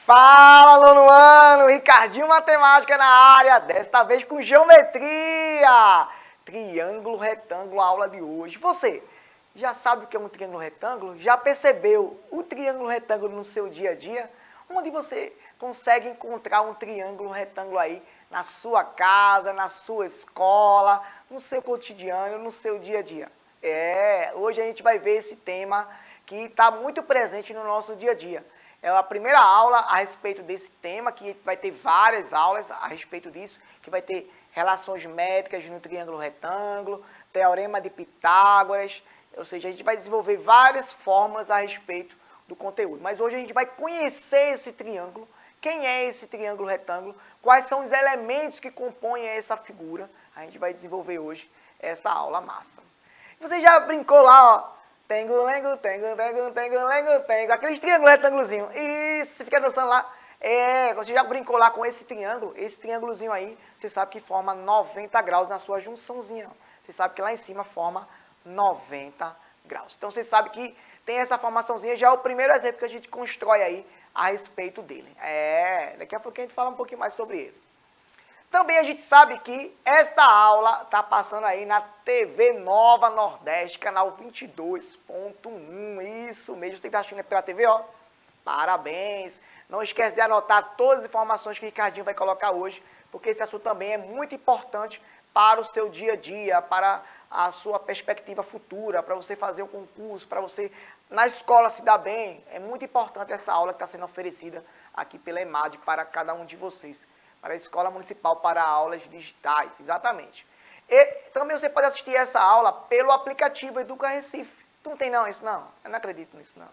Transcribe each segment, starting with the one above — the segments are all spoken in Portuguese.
Fala, nono ano! Ricardinho Matemática na área, desta vez com geometria! Triângulo retângulo, a aula de hoje. Você já sabe o que é um triângulo retângulo? Já percebeu o triângulo retângulo no seu dia a dia? Onde você consegue encontrar um triângulo retângulo aí na sua casa, na sua escola, no seu cotidiano, no seu dia a dia? Hoje a gente vai ver esse tema que está muito presente no nosso dia a dia. É a primeira aula a respeito desse tema, que vai ter várias aulas a respeito disso, que vai ter relações métricas no triângulo retângulo, teorema de Pitágoras, ou seja, a gente vai desenvolver várias fórmulas a respeito do conteúdo. Mas hoje a gente vai conhecer esse triângulo, quem é esse triângulo retângulo, quais são os elementos que compõem essa figura. A gente vai desenvolver hoje essa aula massa. Você já brincou lá, ó? Tengo, lengo, tengo, tengo, tengo, lengo, tengo. Aqueles triângulos retângulozinhos. Isso, você fica dançando lá. Você já brincou lá com esse triângulozinho aí, você sabe que forma 90 graus na sua junçãozinha. Você sabe que lá em cima forma 90 graus. Então você sabe que tem essa formaçãozinha, já é o primeiro exemplo que a gente constrói aí a respeito dele. Daqui a pouquinho a gente fala um pouquinho mais sobre ele. Também a gente sabe que esta aula está passando aí na TV Nova Nordeste, canal 22.1. Isso mesmo, você está assistindo pela TV, ó. Parabéns. Não esquece de anotar todas as informações que o Ricardinho vai colocar hoje, porque esse assunto também é muito importante para o seu dia a dia, para a sua perspectiva futura, para você fazer um concurso, para você na escola se dar bem. É muito importante essa aula que está sendo oferecida aqui pela EMAD para cada um de vocês. Para a Escola Municipal para Aulas Digitais, exatamente. E também você pode assistir essa aula pelo aplicativo Educa Recife. Tu não tem não isso não? Eu não acredito nisso não.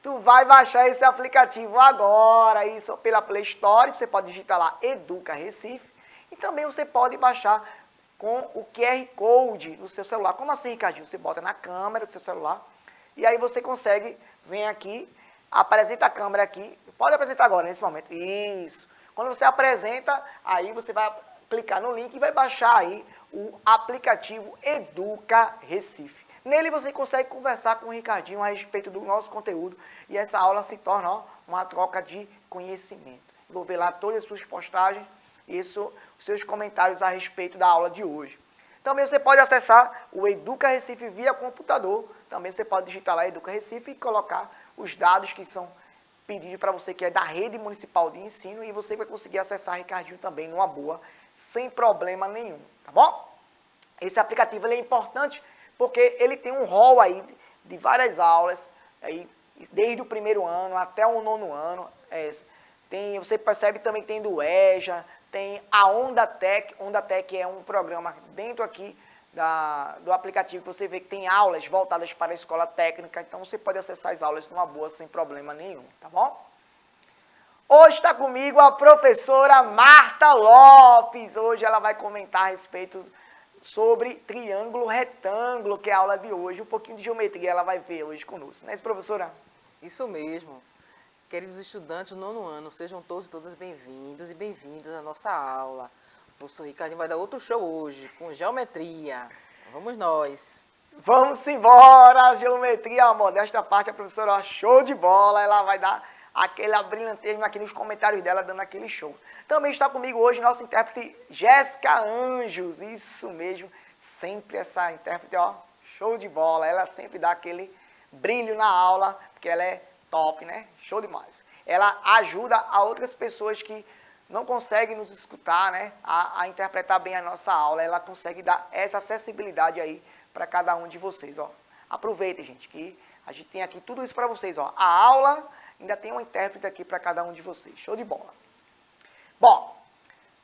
Tu vai baixar esse aplicativo agora, isso pela Play Store, você pode digitar lá Educa Recife. E também você pode baixar com o QR Code no seu celular. Como assim, Ricardinho? Você bota na câmera do seu celular e aí você consegue, vem aqui, apresenta a câmera aqui. Pode apresentar agora, nesse momento. Isso. Quando você apresenta, aí você vai clicar no link e vai baixar aí o aplicativo Educa Recife. Nele você consegue conversar com o Ricardinho a respeito do nosso conteúdo e essa aula se torna uma troca de conhecimento. Vou ver lá todas as suas postagens e os seus comentários a respeito da aula de hoje. Também você pode acessar o Educa Recife via computador. Também você pode digitar lá Educa Recife e colocar os dados que são pedido para você que é da rede municipal de ensino e você vai conseguir acessar Ricardinho também numa boa, sem problema nenhum, tá bom? Esse aplicativo ele é importante porque ele tem um rol aí de várias aulas, aí, desde o primeiro ano até o nono ano. Você percebe também que tem do EJA, tem a Onda Tech. Onda Tech é um programa dentro aqui do aplicativo que você vê que tem aulas voltadas para a escola técnica, então você pode acessar as aulas numa boa, sem problema nenhum, tá bom? Hoje está comigo a professora Marta Lopes. Hoje ela vai comentar a respeito sobre triângulo retângulo, que é a aula de hoje. Um pouquinho de geometria ela vai ver hoje conosco, não é isso, professora? Isso mesmo. Queridos estudantes do nono ano, sejam todos e todas bem-vindos e bem-vindas à nossa aula. O professor Ricardinho vai dar outro show hoje, com geometria. Vamos nós. Vamos embora, geometria, a modesta parte, a professora, show de bola, ela vai dar aquele brilhantismo aqui nos comentários dela, dando aquele show. Também está comigo hoje nossa intérprete Jéssica Anjos, isso mesmo, sempre essa intérprete, ó, show de bola, ela sempre dá aquele brilho na aula, porque ela é top, né? Show demais. Ela ajuda a outras pessoas que não consegue nos escutar, né, a interpretar bem a nossa aula. Ela consegue dar essa acessibilidade aí para cada um de vocês, ó. Aproveitem, gente, que a gente tem aqui tudo isso para vocês, ó. A aula ainda tem um intérprete aqui para cada um de vocês. Show de bola. Bom,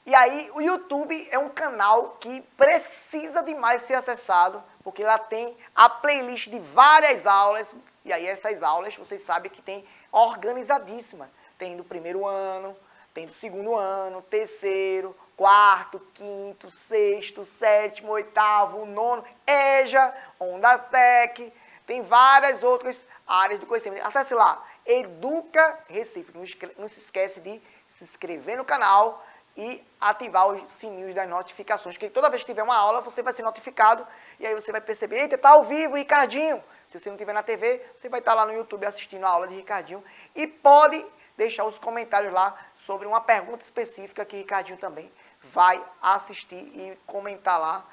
e aí o YouTube é um canal que precisa demais ser acessado, porque lá tem a playlist de várias aulas, e aí essas aulas, vocês sabem que tem organizadíssima. Tem do primeiro ano, tem do segundo ano, terceiro, quarto, quinto, sexto, sétimo, oitavo, nono, EJA, Onda Tech, tem várias outras áreas do conhecimento. Acesse lá, Educa Recife. Não se esquece de se inscrever no canal e ativar os sininhos das notificações, porque toda vez que tiver uma aula, você vai ser notificado e aí você vai perceber, eita, tá ao vivo, Ricardinho. Se você não estiver na TV, você vai estar lá no YouTube assistindo a aula de Ricardinho e pode deixar os comentários lá sobre uma pergunta específica que Ricardinho também vai assistir e comentar lá.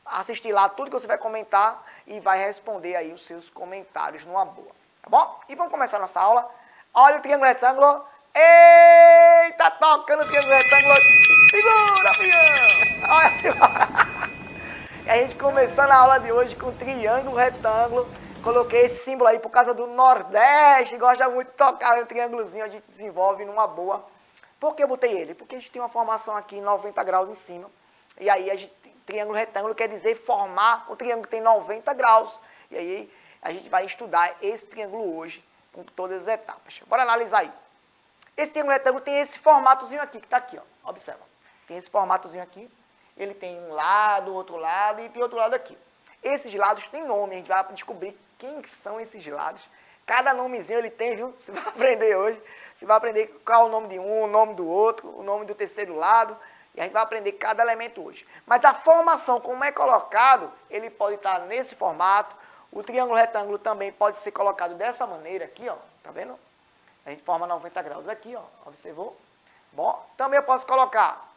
Assistir lá tudo que você vai comentar e vai responder aí os seus comentários numa boa. Tá bom? E vamos começar nossa aula. Olha o triângulo retângulo. Eita, tocando o triângulo retângulo. Segura, pião! Olha, e a gente começando a aula de hoje com o triângulo retângulo. Coloquei esse símbolo aí por causa do Nordeste. Gosta muito de tocar o triângulozinho. A gente desenvolve numa boa. Por que eu botei ele? Porque a gente tem uma formação aqui em 90 graus em cima. E aí, triângulo retângulo quer dizer formar um triângulo que tem 90 graus. E aí, a gente vai estudar esse triângulo hoje, com todas as etapas. Bora analisar aí. Esse triângulo retângulo tem esse formatozinho aqui, que está aqui, ó. Observa. Tem esse formatozinho aqui. Ele tem um lado, outro lado e tem outro lado aqui. Esses lados têm nome. A gente vai descobrir quem são esses lados. Cada nomezinho ele tem, viu? Você vai aprender hoje. Você vai aprender qual é o nome de um, o nome do outro, o nome do terceiro lado. E a gente vai aprender cada elemento hoje. Mas a formação, como é colocado, ele pode estar nesse formato. O triângulo retângulo também pode ser colocado dessa maneira aqui, ó. Tá vendo? A gente forma 90 graus aqui, ó. Observou? Bom, também eu posso colocar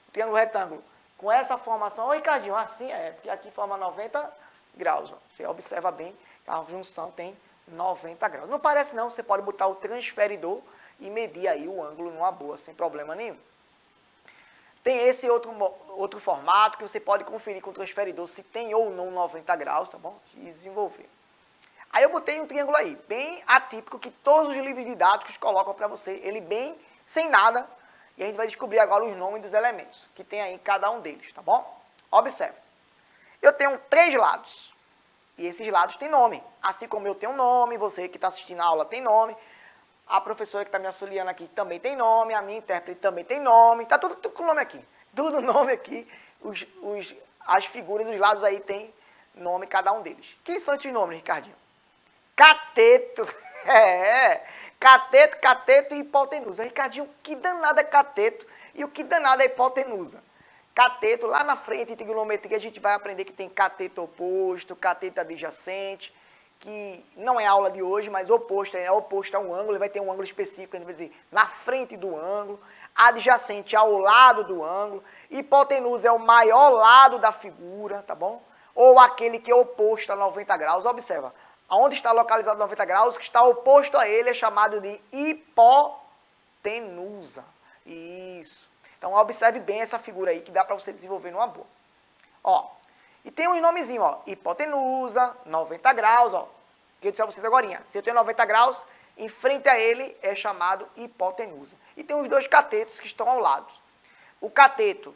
o triângulo retângulo com essa formação. Ô, Ricardinho, assim é, porque aqui forma 90 graus, ó. Você observa bem que a junção tem 90 graus. Não parece não, você pode botar o transferidor e medir aí o ângulo numa boa, sem problema nenhum. Tem esse outro formato que você pode conferir com o transferidor se tem ou não 90 graus, tá bom? E desenvolver. Aí eu botei um triângulo aí, bem atípico, que todos os livros didáticos colocam para você. Ele bem sem nada. E a gente vai descobrir agora os nomes dos elementos que tem aí em cada um deles, tá bom? Observe. Eu tenho 3 lados. E esses lados têm nome. Assim como eu tenho um nome, você que está assistindo a aula tem nome. A professora que está me auxiliando aqui também tem nome, a minha intérprete também tem nome, tá tudo com nome aqui. Tudo nome aqui, as figuras dos lados aí tem nome cada um deles. Quem são esses nomes, Ricardinho? Cateto, cateto, cateto e hipotenusa. Ricardinho, que danado é cateto e o que danado é hipotenusa? Cateto, lá na frente, em trigonometria, a gente vai aprender que tem cateto oposto, cateto adjacente, que não é aula de hoje, mas oposto a um ângulo, ele vai ter um ângulo específico, a gente vai dizer na frente do ângulo, adjacente ao lado do ângulo, hipotenusa é o maior lado da figura, tá bom? Ou aquele que é oposto a 90 graus, observa, aonde está localizado 90 graus, o que está oposto a ele é chamado de hipotenusa, isso. Então observe bem essa figura aí, que dá para você desenvolver numa boa. Ó. E tem um nomezinho, ó, hipotenusa, 90 graus, ó, que eu disse a vocês agora. Se eu tenho 90 graus, em frente a ele é chamado hipotenusa. E tem os 2 catetos que estão ao lado. O cateto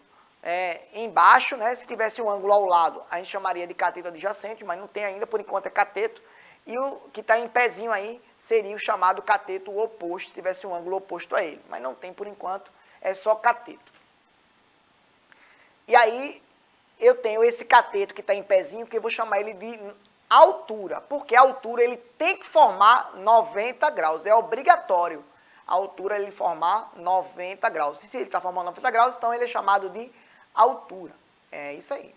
embaixo, né, se tivesse um ângulo ao lado, a gente chamaria de cateto adjacente, mas não tem ainda, por enquanto é cateto. E o que está em pezinho aí seria o chamado cateto oposto, se tivesse um ângulo oposto a ele. Mas não tem por enquanto, é só cateto. E aí eu tenho esse cateto que está em pezinho, que eu vou chamar ele de altura, porque a altura ele tem que formar 90 graus, é obrigatório a altura ele formar 90 graus. Se ele está formando 90 graus, então ele é chamado de altura. É isso aí.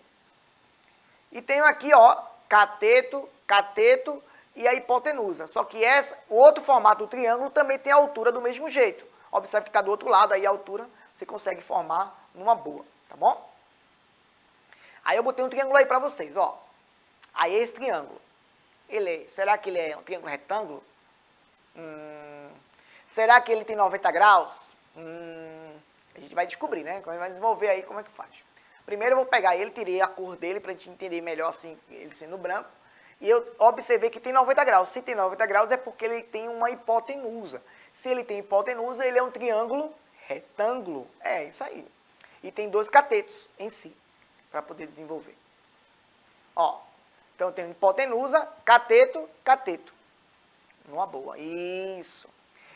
E tenho aqui, ó, cateto, cateto e a hipotenusa. Só que o outro formato do triângulo também tem a altura do mesmo jeito. Observe que está do outro lado, aí a altura você consegue formar numa boa, tá bom? Aí eu botei um triângulo aí para vocês, ó. Aí esse triângulo, será que ele é um triângulo retângulo? Será que ele tem 90 graus? A gente vai descobrir, né? A gente vai desenvolver aí como é que faz. Primeiro eu vou pegar ele, tirei a cor dele para a gente entender melhor assim, ele sendo branco. E eu observei que tem 90 graus. Se tem 90 graus é porque ele tem uma hipotenusa. Se ele tem hipotenusa, ele é um triângulo retângulo. É isso aí. E tem 2 catetos em si, para poder desenvolver. Ó, então eu tenho hipotenusa, cateto, cateto. Numa boa. Isso.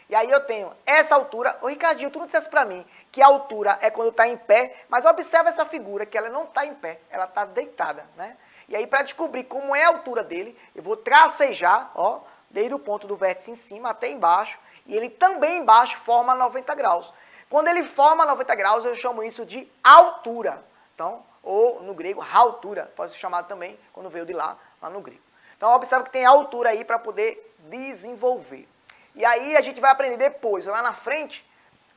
E aí eu tenho essa altura. Ô Ricardinho, tu não dissesse para mim que a altura é quando está em pé, mas observa essa figura, que ela não está em pé, ela está deitada, né? E aí para descobrir como é a altura dele, eu vou tracejar, ó, desde o ponto do vértice em cima até embaixo, e ele também embaixo forma 90 graus. Quando ele forma 90 graus, eu chamo isso de altura. Então, ou no grego, altura, pode ser chamado também, quando veio de lá no grego. Então, observa que tem altura aí para poder desenvolver. E aí a gente vai aprender depois, lá na frente,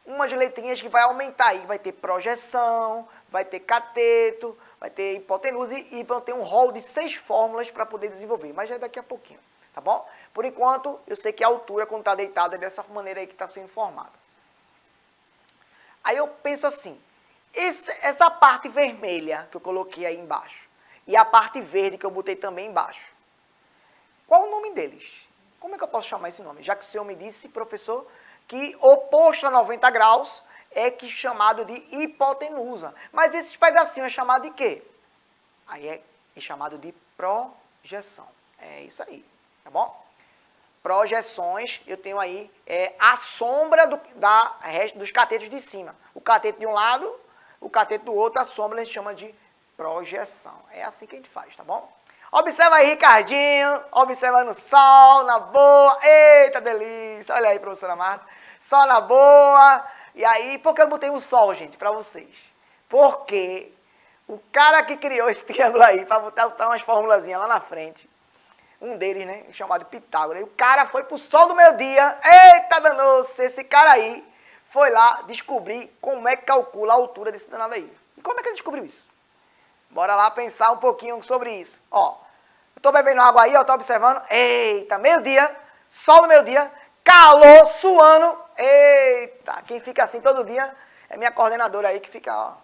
umas letrinhas que vai aumentar aí. Vai ter projeção, vai ter cateto, vai ter hipotenusa e vão ter um rol de 6 fórmulas para poder desenvolver. Mas já é daqui a pouquinho, tá bom? Por enquanto, eu sei que a altura, quando está deitada, é dessa maneira aí que está sendo formada. Aí eu penso assim, essa parte vermelha que eu coloquei aí embaixo e a parte verde que eu botei também embaixo, qual o nome deles? Como é que eu posso chamar esse nome? Já que o senhor me disse, professor, que oposto a 90 graus é chamado de hipotenusa. Mas esses pedacinhos é chamado de quê? Aí é chamado de projeção. É isso aí, tá bom? Projeções, eu tenho aí a sombra dos catetos de cima. O cateto de um lado, o cateto do outro, a sombra a gente chama de projeção. É assim que a gente faz, tá bom? Observa aí, Ricardinho, observando o sol, na boa. Eita, delícia. Olha aí, professora Marta. Sol na boa. E aí, por que eu botei um sol, gente, para vocês? Porque o cara que criou esse triângulo aí, para botar umas formulazinhas lá na frente, um deles, né, chamado Pitágoras, e o cara foi pro sol do meio-dia. Eita, danou-se, esse cara aí foi lá descobrir como é que calcula a altura desse danado aí. E como é que ele descobriu isso? Bora lá pensar um pouquinho sobre isso. Ó, eu tô bebendo água aí, ó, tô observando. Eita, meio-dia, sol no meio-dia, calor, suando. Eita, quem fica assim todo dia é minha coordenadora aí que fica, ó.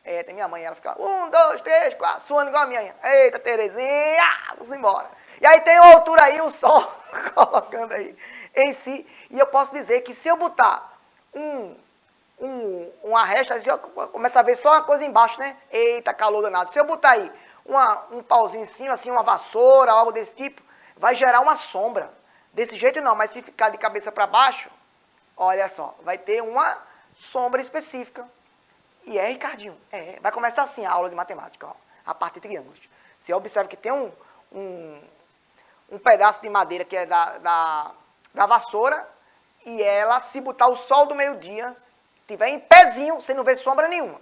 Tem minha mãe, ela fica 1, 2, 3, 4, suando igual a minha. Eita, Terezinha, vamos embora. E aí tem uma altura aí, o sol colocando aí em si. E eu posso dizer que se eu botar uma resta, assim, começa a ver só uma coisa embaixo, né? Eita, calor danado. Se eu botar aí um pauzinho em cima, assim, uma vassoura, algo desse tipo, vai gerar uma sombra. Desse jeito não, mas se ficar de cabeça para baixo, olha só, vai ter uma sombra específica. E Ricardinho, vai começar assim a aula de matemática, ó, a parte de triângulos. Você observa que tem um pedaço de madeira que é da vassoura, e ela, se botar o sol do meio-dia, tiver em pezinho, você não vê sombra nenhuma.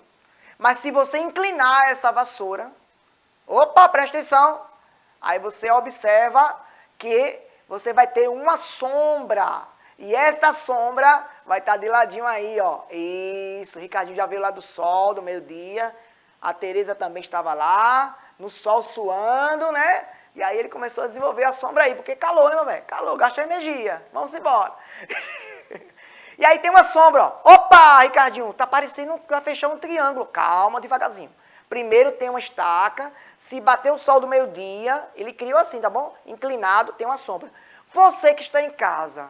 Mas se você inclinar essa vassoura, opa, presta atenção, aí você observa que você vai ter uma sombra. E esta sombra vai estar de ladinho aí, ó. Isso, o Ricardinho já veio lá do sol, do meio-dia. A Tereza também estava lá, no sol suando, né? E aí ele começou a desenvolver a sombra aí, porque calor, né, meu velho? Calor, gasta energia. Vamos embora. E aí tem uma sombra, ó. Opa, Ricardinho, tá parecendo que vai fechar um triângulo. Calma, devagarzinho. Primeiro tem uma estaca. Se bater o sol do meio-dia, ele criou assim, tá bom? Inclinado, tem uma sombra. Você que está em casa,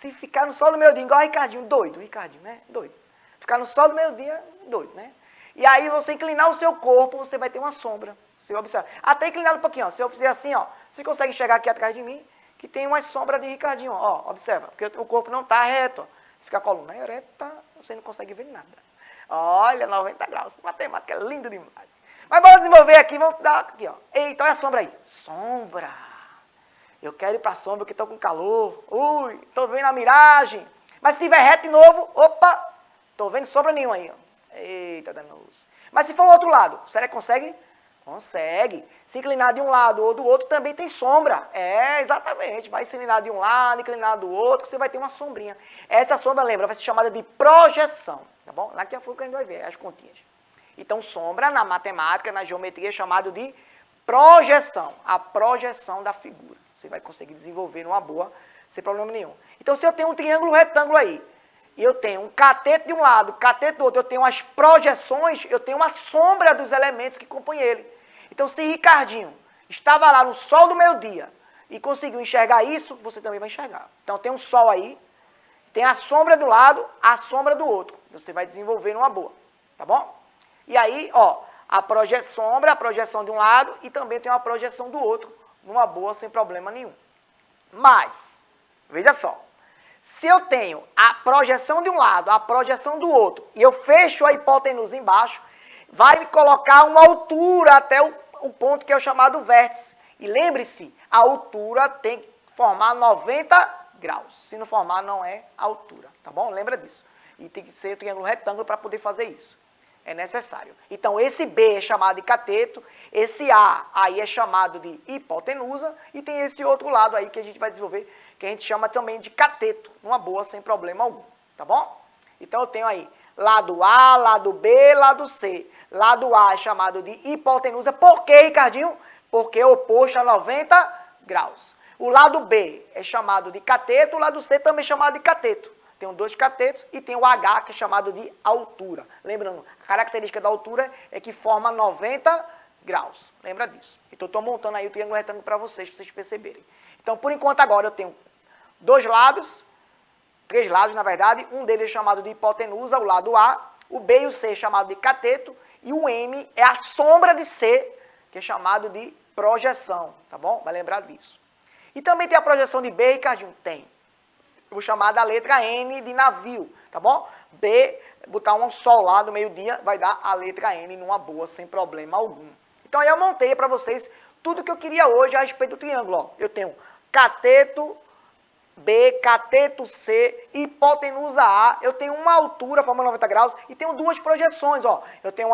se ficar no sol do meio-dia, igual o Ricardinho, doido, Ricardinho, né? Doido. Ficar no sol do meio-dia, doido, né? E aí você inclinar o seu corpo, você vai ter uma sombra. Você observa. Até inclinado um pouquinho, ó. Se eu fizer assim, ó, você consegue enxergar aqui atrás de mim, que tem uma sombra de Ricardinho, ó. Observa, porque o corpo não está reto, ó. Se ficar a coluna ereta, você não consegue ver nada. Olha, 90 graus. Matemática é lindo demais. Mas bora desenvolver aqui, vamos dar aqui, ó. Eita, olha a sombra aí. Sombra. Eu quero ir para a sombra porque estou com calor. Ui, estou vendo a miragem. Mas se tiver reto de novo, opa, estou vendo sombra nenhuma aí, ó. Eita, danos. Mas se for o outro lado, será que consegue? Consegue. Se inclinar de um lado ou do outro, também tem sombra. Exatamente. Vai se inclinar de um lado, inclinar do outro, você vai ter uma sombrinha. Essa sombra, lembra, vai ser chamada de projeção. Tá bom? Daqui a pouco a gente vai ver as continhas. Então, sombra na matemática, na geometria, é chamado de projeção. A projeção da figura. Você vai conseguir desenvolver numa boa, sem problema nenhum. Então, se eu tenho um triângulo retângulo aí, e eu tenho um cateto de um lado, cateto do outro, eu tenho as projeções, eu tenho uma sombra dos elementos que compõem ele. Então, se Ricardinho estava lá no sol do meio-dia e conseguiu enxergar isso, você também vai enxergar. Então, tem um sol aí, tem a sombra do lado, a sombra do outro. Você vai desenvolver numa boa, tá bom? E aí, ó, sombra, a projeção de um lado e também tem uma projeção do outro, numa boa, sem problema nenhum. Mas, veja só, se eu tenho a projeção de um lado, a projeção do outro, e eu fecho a hipotenusa embaixo, vai me colocar uma altura até o ponto que é o chamado vértice. E lembre-se, a altura tem que formar 90 graus. Se não formar, não é altura, tá bom? Lembra disso. E tem que ser um triângulo retângulo para poder fazer isso. É necessário. Então, esse B é chamado de cateto, esse A aí é chamado de hipotenusa, e tem esse outro lado aí que a gente vai desenvolver, que que a gente chama também de cateto, numa boa, sem problema algum, tá bom? Então eu tenho aí lado A, lado B, lado C. Lado A é chamado de hipotenusa. Por quê, Ricardinho? Porque é oposto a 90 graus. O lado B é chamado de cateto, o lado C também é chamado de cateto. Tem dois catetos e tem o H, que é chamado de altura. Lembrando, a característica da altura é que forma 90 graus. Lembra disso. Então, estou montando aí o triângulo retângulo para vocês perceberem. Então, por enquanto, agora eu tenho dois lados, três lados, na verdade. Um deles é chamado de hipotenusa, o lado A. O B e o C é chamado de cateto. E o M é a sombra de C, que é chamado de projeção, tá bom? Vai lembrar disso. E também tem a projeção de B, Ricardinho? Tem. Eu vou chamar da letra N de navio, tá bom? B, botar um sol lá do meio-dia, vai dar a letra N numa boa, sem problema algum. Então aí eu montei para vocês tudo que eu queria hoje a respeito do triângulo. Ó. Eu tenho cateto B, cateto C, hipotenusa A, eu tenho uma altura, forma 90 graus, e tenho duas projeções, ó. Eu tenho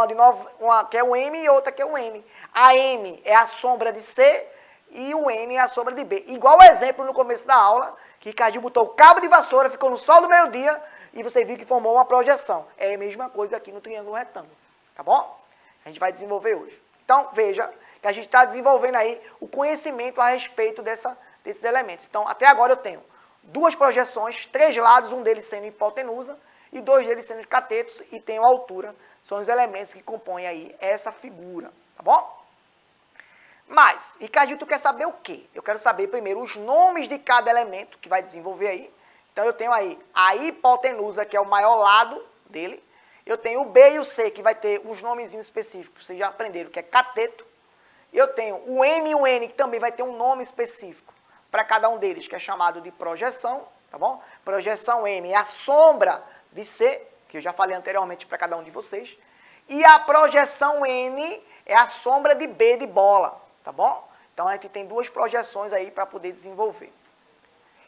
uma que é o M e outra que é o N. A M é a sombra de C e o N é a sombra de B. Igual o exemplo no começo da aula, que Ricardinho botou o cabo de vassoura, ficou no sol do meio-dia, e você viu que formou uma projeção. É a mesma coisa aqui no triângulo retângulo, tá bom? A gente vai desenvolver hoje. Então, veja que a gente está desenvolvendo aí o conhecimento a respeito desses elementos. Então, até agora eu tenho duas projeções, três lados, um deles sendo hipotenusa e dois deles sendo catetos, e tenho a altura. São os elementos que compõem aí essa figura, tá bom? Mas, Ricardinho, tu quer saber o quê? Eu quero saber primeiro os nomes de cada elemento que vai desenvolver aí. Então, eu tenho aí a hipotenusa, que é o maior lado dele. Eu tenho o B e o C, que vai ter uns nomezinhos específicos, vocês já aprenderam, que é cateto. Eu tenho o M e o N, que também vai ter um nome específico para cada um deles, que é chamado de projeção, tá bom? Projeção M é a sombra de C, que eu já falei anteriormente para cada um de vocês. E a projeção N é a sombra de B de bola, tá bom? Então, a gente tem duas projeções aí para poder desenvolver.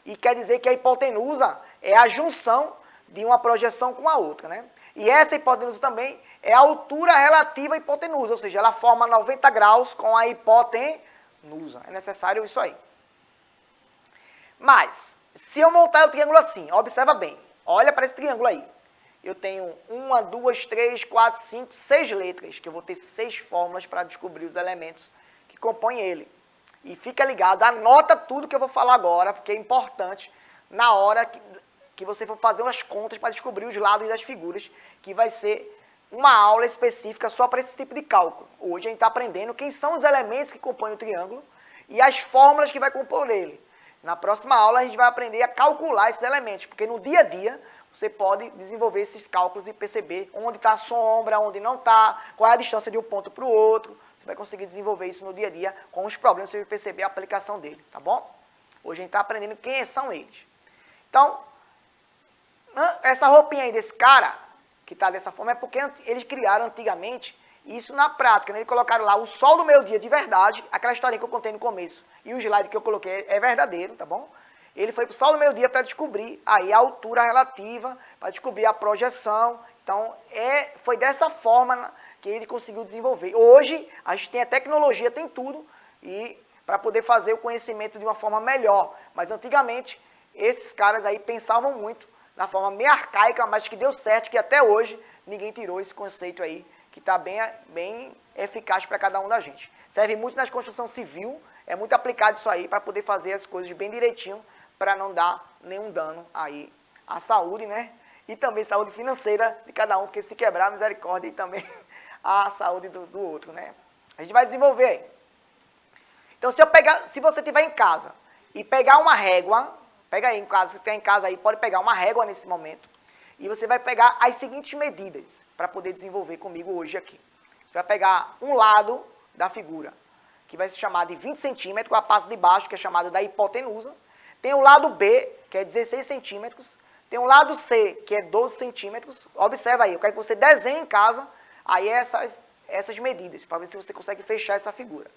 E quer dizer que a hipotenusa é a junção de uma projeção com a outra, né? E essa hipotenusa também é a altura relativa à hipotenusa, ou seja, ela forma 90 graus com a hipotenusa. É necessário isso aí. Mas, se eu montar o triângulo assim, observa bem, olha para esse triângulo aí. Eu tenho 1, 2, 3, 4, 5, 6 letras, que eu vou ter 6 fórmulas para descobrir os elementos que compõem ele. E fica ligado, anota tudo que eu vou falar agora, porque é importante na hora que você for fazer umas contas para descobrir os lados das figuras, que vai ser uma aula específica só para esse tipo de cálculo. Hoje a gente está aprendendo quem são os elementos que compõem o triângulo e as fórmulas que vai compor ele. Na próxima aula a gente vai aprender a calcular esses elementos, porque no dia a dia você pode desenvolver esses cálculos e perceber onde está a sombra, onde não está, qual é a distância de um ponto para o outro. Você vai conseguir desenvolver isso no dia a dia com os problemas, você vai perceber a aplicação dele, tá bom? Hoje a gente está aprendendo quem são eles. Então, essa roupinha aí desse cara, que está dessa forma, é porque eles criaram antigamente isso na prática, né? Eles colocaram lá o sol do meio-dia de verdade, aquela historinha que eu contei no começo, e o slide que eu coloquei é verdadeiro, tá bom? Ele foi para o sol do meio-dia para descobrir aí a altura relativa, para descobrir a projeção. Então, foi dessa forma que ele conseguiu desenvolver. Hoje, a gente tem a tecnologia, tem tudo, e para poder fazer o conhecimento de uma forma melhor. Mas antigamente, esses caras aí pensavam muito na forma meio arcaica, mas que deu certo, que até hoje ninguém tirou esse conceito aí, que está bem eficaz para cada um da gente. Serve muito na construção civil, é muito aplicado isso aí para poder fazer as coisas bem direitinho, para não dar nenhum dano aí à saúde, né? E também saúde financeira de cada um, porque se quebrar, misericórdia, e também a saúde do outro, né? A gente vai desenvolver aí. Então, se você estiver em casa e pegar uma régua, pega aí em casa, se você estiver em casa aí, pode pegar uma régua nesse momento, e você vai pegar as seguintes medidas para poder desenvolver comigo hoje aqui. Você vai pegar um lado da figura, que vai se chamar de 20 centímetros, a parte de baixo, que é chamada da hipotenusa. Tem o lado B, que é 16 centímetros. Tem o lado C, que é 12 centímetros. Observa aí, eu quero que você desenhe em casa aí essas medidas, para ver se você consegue fechar essa figura.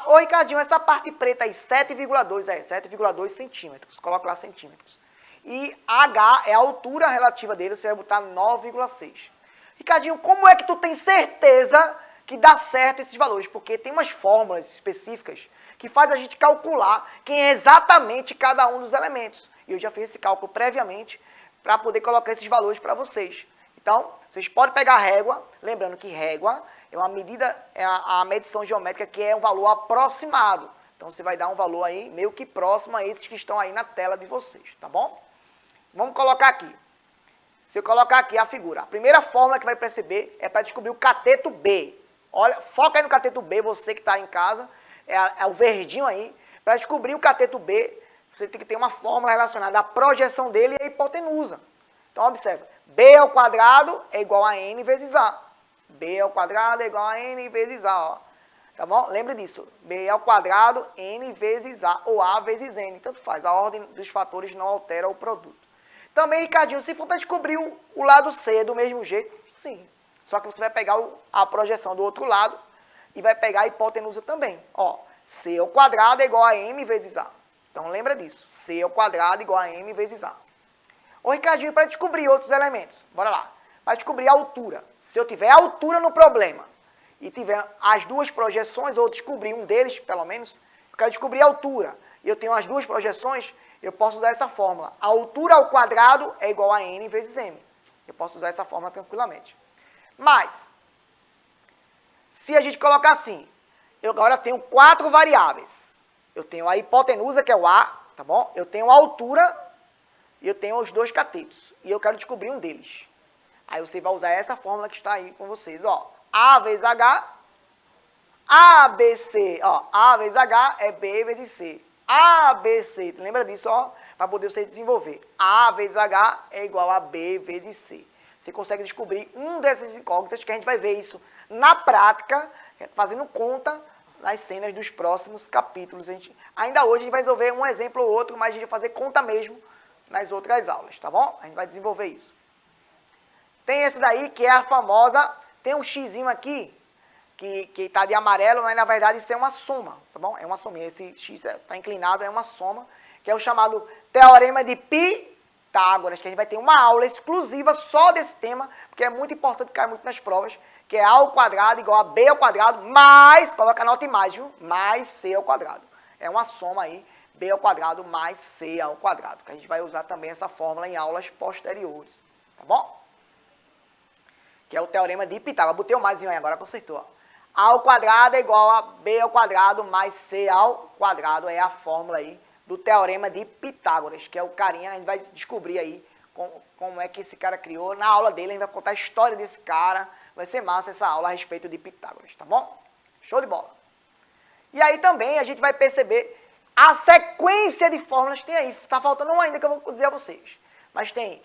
Ô Ricardinho, essa parte preta aí, 7,2 centímetros. Coloca lá centímetros. E H é a altura relativa dele, você vai botar 9,6. Ricardinho, como é que tu tem certeza que dá certo esses valores? Porque tem umas fórmulas específicas que faz a gente calcular quem é exatamente cada um dos elementos. E eu já fiz esse cálculo previamente para poder colocar esses valores para vocês. Então, vocês podem pegar a régua, lembrando que régua é uma medida, é a medição geométrica que é um valor aproximado. Então, você vai dar um valor aí meio que próximo a esses que estão aí na tela de vocês, tá bom? Vamos colocar aqui. Se eu colocar aqui a figura, a primeira fórmula que vai perceber é para descobrir o cateto B. Olha, foca aí no cateto B, você que está em casa, é o verdinho aí. Para descobrir o cateto B, você tem que ter uma fórmula relacionada à projeção dele e à hipotenusa. Então, observa, B ao quadrado é igual a N vezes A. B ao quadrado é igual a N vezes A, ó. Tá bom? Lembre disso. B ao quadrado, N vezes A, ou A vezes N. Tanto faz, a ordem dos fatores não altera o produto. Também, Ricardinho, se for para descobrir o lado C do mesmo jeito, sim. Só que você vai pegar a projeção do outro lado e vai pegar a hipotenusa também. Ó, C ao quadrado é igual a M vezes A. Então, lembra disso. C ao quadrado é igual a M vezes A. Ô, Ricardinho, para descobrir outros elementos, bora lá. Para descobrir a altura. Se eu tiver altura no problema e tiver as duas projeções, ou descobrir um deles, pelo menos, eu quero descobrir a altura, e eu tenho as duas projeções, eu posso usar essa fórmula. A altura ao quadrado é igual a N vezes M. Eu posso usar essa fórmula tranquilamente. Mas, se a gente colocar assim, eu agora tenho 4 variáveis. Eu tenho a hipotenusa, que é o A, tá bom? Eu tenho a altura e eu tenho os dois catetos. E eu quero descobrir um deles. Aí você vai usar essa fórmula que está aí com vocês, ó. A vezes H, ABC, ó. A vezes H é B vezes C. ABC, lembra disso, ó? Para poder você desenvolver. A vezes H é igual a B vezes C. Você consegue descobrir um dessas incógnitas, que a gente vai ver isso na prática, fazendo conta nas cenas dos próximos capítulos. Ainda hoje a gente vai resolver um exemplo ou outro, mas a gente vai fazer conta mesmo nas outras aulas, tá bom? A gente vai desenvolver isso. Tem esse daí que é a famosa, tem um xizinho aqui, que está de amarelo, mas na verdade isso é uma soma, tá bom? É uma sominha, esse x está inclinado, é uma soma, que é o chamado Teorema de Pitágoras, que a gente vai ter uma aula exclusiva só desse tema, porque é muito importante, cai muito nas provas, que é A ao quadrado igual a B ao quadrado, mais, coloca a nota em mais, viu? Mais C ao quadrado. É uma soma aí, B ao quadrado mais C ao quadrado, que a gente vai usar também essa fórmula em aulas posteriores, tá bom? Que é o Teorema de Pitágoras. Botei o maisinho aí agora, consertou, ó. A ao quadrado é igual a B ao quadrado mais C ao quadrado. É a fórmula aí do Teorema de Pitágoras, que é o carinha, a gente vai descobrir aí como é que esse cara criou. Na aula dele a gente vai contar a história desse cara. Vai ser massa essa aula a respeito de Pitágoras, tá bom? Show de bola. E aí também a gente vai perceber a sequência de fórmulas que tem aí. Tá faltando uma ainda que eu vou dizer a vocês. Mas tem,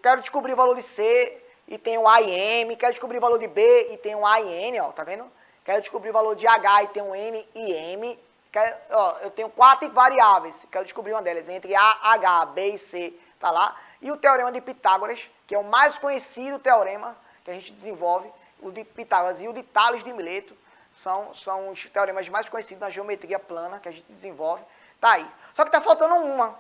quero descobrir o valor de C e tem um A e M. Quero descobrir o valor de B e tem um A e N, ó, tá vendo? Quero descobrir o valor de H e tem um N e M. Eu tenho 4 variáveis. Quero descobrir uma delas entre A, H, B e C. Tá lá. E o Teorema de Pitágoras, que é o mais conhecido teorema que a gente desenvolve. O de Pitágoras e o de Tales de Mileto. São os teoremas mais conhecidos na geometria plana que a gente desenvolve. Tá aí. Só que tá faltando uma.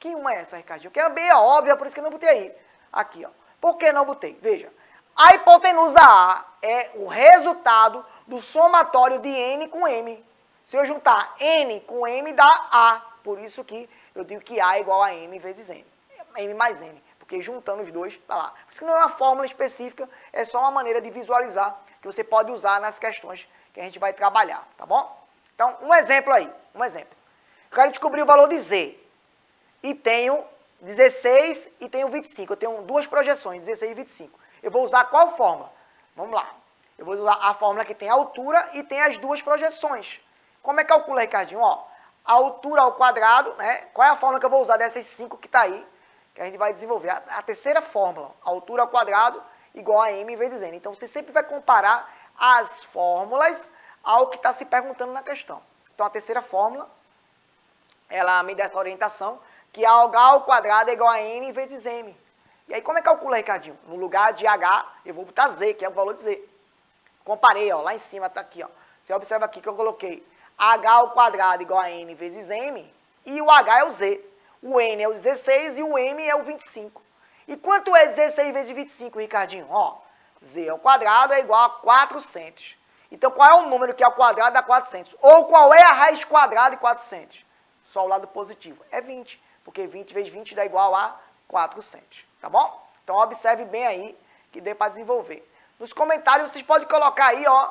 Que uma é essa, Ricardinho? Que é bem óbvia, por isso que eu não botei aí. Aqui, ó. Por que não botei? Veja. A hipotenusa A é o resultado do somatório de N com M. Se eu juntar N com M, dá A. Por isso que eu digo que A é igual a M vezes N. M mais N. Porque juntando os dois, tá lá. Por isso que não é uma fórmula específica, é só uma maneira de visualizar que você pode usar nas questões que a gente vai trabalhar, tá bom? Então, um exemplo aí. Um exemplo. Eu quero descobrir o valor de Z. E tenho 16 e tenho 25. Eu tenho duas projeções, 16 e 25. Eu vou usar qual fórmula? Vamos lá. Eu vou usar a fórmula que tem a altura e tem as duas projeções. Como é que calcula, Ricardinho? Ó, a altura ao quadrado, né? Qual é a fórmula que eu vou usar dessas 5 que está aí? Que a gente vai desenvolver. A terceira fórmula, a altura ao quadrado igual a M vezes N. Então, você sempre vai comparar as fórmulas ao que está se perguntando na questão. Então, a terceira fórmula, ela me dá essa orientação, que H ao quadrado é igual a N vezes M. E aí, como é que calcula, Ricardinho? No lugar de H, eu vou botar Z, que é o valor de Z. Comparei, ó, lá em cima, tá aqui, ó. Você observa aqui que eu coloquei H ao quadrado igual a N vezes M, e o H é o Z. O N é o 16 e o M é o 25. E quanto é 16 vezes 25, Ricardinho? Ó, Z ao quadrado é igual a 400. Então, qual é o número que é ao quadrado dá 400? Ou qual é a raiz quadrada de 400? Só o lado positivo. É 20, porque 20 vezes 20 dá igual a 400, tá bom? Então, observe bem aí, que dê para desenvolver. Nos comentários, vocês podem colocar aí, ó,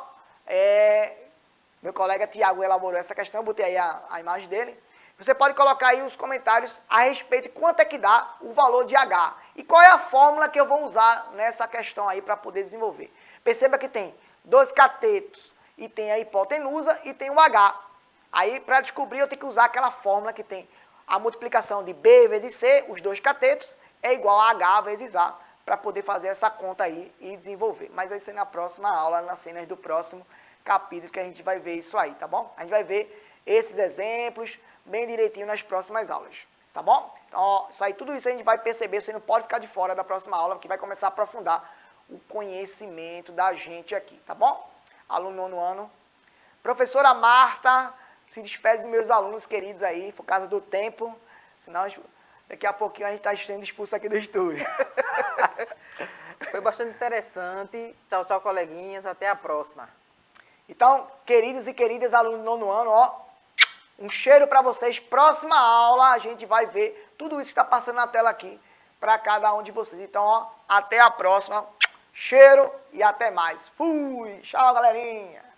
meu colega Tiago elaborou essa questão, eu botei aí a imagem dele. Você pode colocar aí os comentários a respeito de quanto é que dá o valor de H. E qual é a fórmula que eu vou usar nessa questão aí para poder desenvolver. Perceba que tem 2 catetos e tem a hipotenusa e tem o H. Aí, para descobrir, eu tenho que usar aquela fórmula que tem a multiplicação de B vezes C, os 2 catetos, é igual a H vezes A, para poder fazer essa conta aí e desenvolver. Mas vai ser na próxima aula, nas cenas do próximo capítulo, que a gente vai ver isso aí, tá bom? A gente vai ver esses exemplos bem direitinho nas próximas aulas, tá bom? Então, ó, isso aí, tudo isso a gente vai perceber, você não pode ficar de fora da próxima aula, porque vai começar a aprofundar o conhecimento da gente aqui, tá bom? Aluno nono ano. Professora Marta, se despede dos meus alunos queridos aí, por causa do tempo, senão daqui a pouquinho a gente está sendo expulso aqui do estúdio. Foi bastante interessante. Tchau, tchau, coleguinhas. Até a próxima. Então, queridos e queridas alunos do nono ano, ó, um cheiro para vocês. Próxima aula a gente vai ver tudo isso que está passando na tela aqui para cada um de vocês. Então, ó, até a próxima. Cheiro e até mais. Fui! Tchau, galerinha!